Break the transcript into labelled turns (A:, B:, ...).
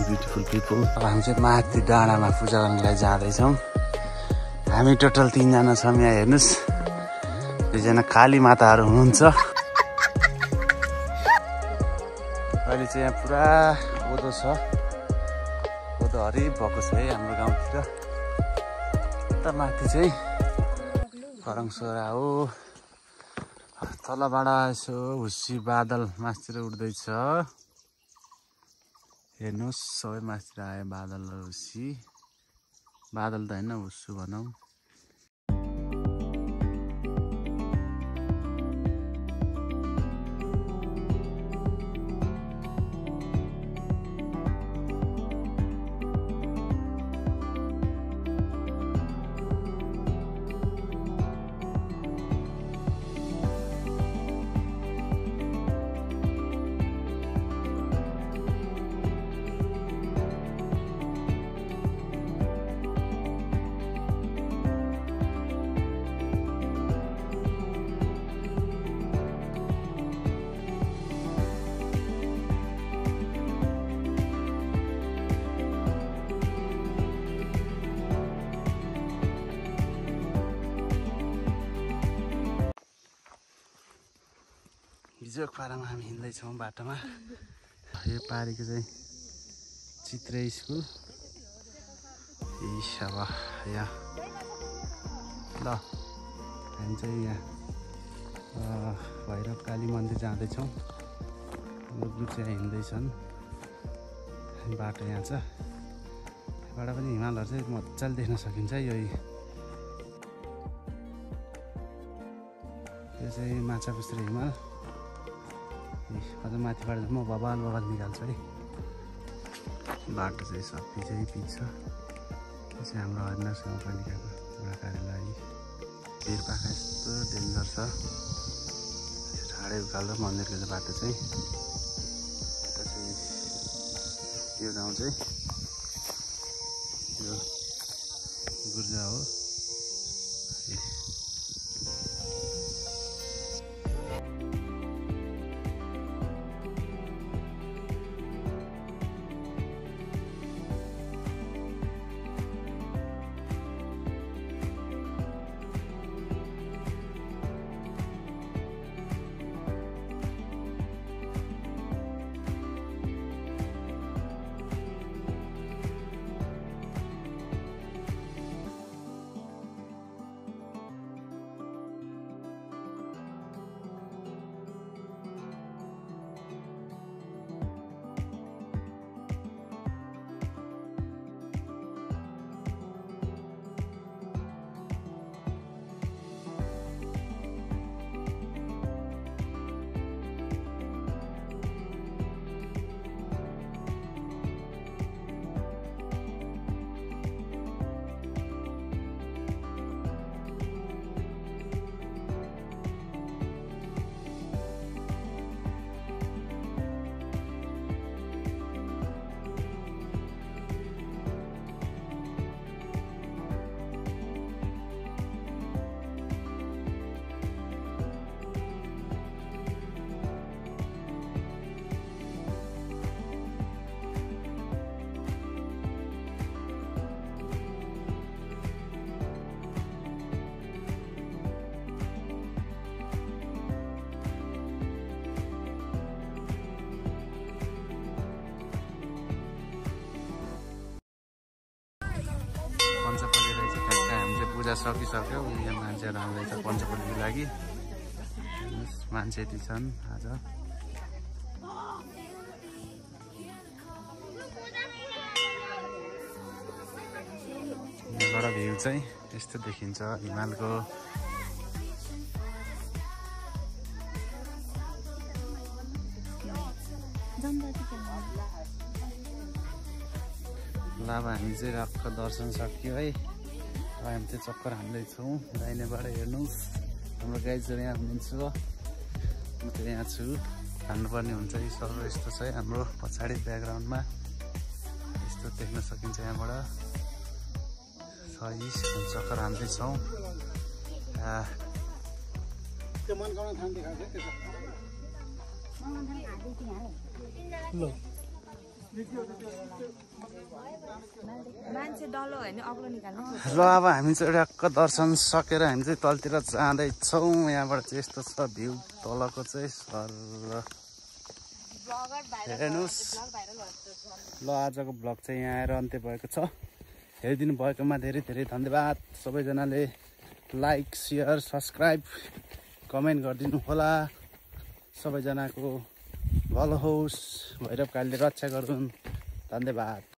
A: Beautiful people. हामी चाहिँ माथि डाँडामा पूजा गर्नलाई जाँदैछौँ। हामी टोटल 3 जना छौँ। यहाँ हेर्नुहोस्, 2 जना काली माताहरू हुनुहुन्छ। अहिले चाहिँ यहाँ पुरा कोदो छ, कोदो हरिब भएको छ है हाम्रो गाउँतिर। यता माथि चाहिँ करङसोरा हो। तलबाट यसो हुस्सी बादल मासतिर उड्दैछ। हेर्नुहोस्, सबै मासतिर आयो बादल र हुस्सी। बादल त होइन, हुस्सु भनौँ। हिजो पारामा हामी हिँड्दैछौँ बाटोमा। यो पारीको चाहिँ चित्रे स्कुल। अब यहाँ ल हामी चाहिँ यहाँ भैरव काली मन्दिर जाँदैछौँ। हाम्रो ग्रुप चाहिँ हिँड्दैछन्। बाटो यहाँ छ, यहाँबाट पनि हिमालहरू चाहिँ मजाले देख्न सकिन्छ। यो चाहिँ माछापुच्छ्रे हिमाल। अझ माथिबाट म बबाल निकाल्छु है। बाटो चाहिँ सबै चाहिँ पिच छ। यो चाहिँ हाम्रो हरिनाथ गाउँपालिकाको वडा कार्यालय। वीरपाखा यस्तो डेन्जर छ। ठाडै उकालो मन्दिरको चाहिँ बाटो चाहिँ यता चाहिँ यो गाउँ चाहिँ यो गुर्जा हो। पञ्चपल्ली रहेछ ठ्याक्क। हामी चाहिँ पूजा सकिसक्यो। यहाँ मान्छेहरू आउँदैछ पञ्चपल्लीको लागि। मान्छे यति छन् आज। यहाँबाट भ्यू चाहिँ यस्तो देखिन्छ हिमालको। ल अब हामी चाहिँ रातको दर्शन सक्यो है। अब हामी चाहिँ चक्कर हान्दैछौँ। दाहिनेबाट हेर्नुहोस्, हाम्रो गाइजहरू यहाँ हुनुहुन्छ। म त यहाँ छु। हान्नुपर्ने हुन्छ। यी सबै यस्तो छ है हाम्रो पछाडि ब्याकग्राउन्डमा। यस्तो देख्न सकिन्छ यहाँबाट। सही चक्कर हान्दैछौँ।
B: मान्छे डल्लो होइन अग्लो निकाल्नु
A: ल अब हामी चाहिँ टक्क दर्शन सकेर हामी चाहिँ तलतिर जाँदैछौँ। यहाँबाट चाहिँ यस्तो छ भ्यू तलको चाहिँ सर हेर्नुहोस्। ल आजको ब्लग चाहिँ यहाँ आएर अन्त्य भएको छ। हेरिदिनु भएकोमा धेरै धेरै धन्यवाद। सबैजनाले लाइक सेयर सब्सक्राइब कमेन्ट गरिदिनु होला। सबैजनाको भलो होस्, भैरव कालीले रक्षा गरून्। धन्यवाद।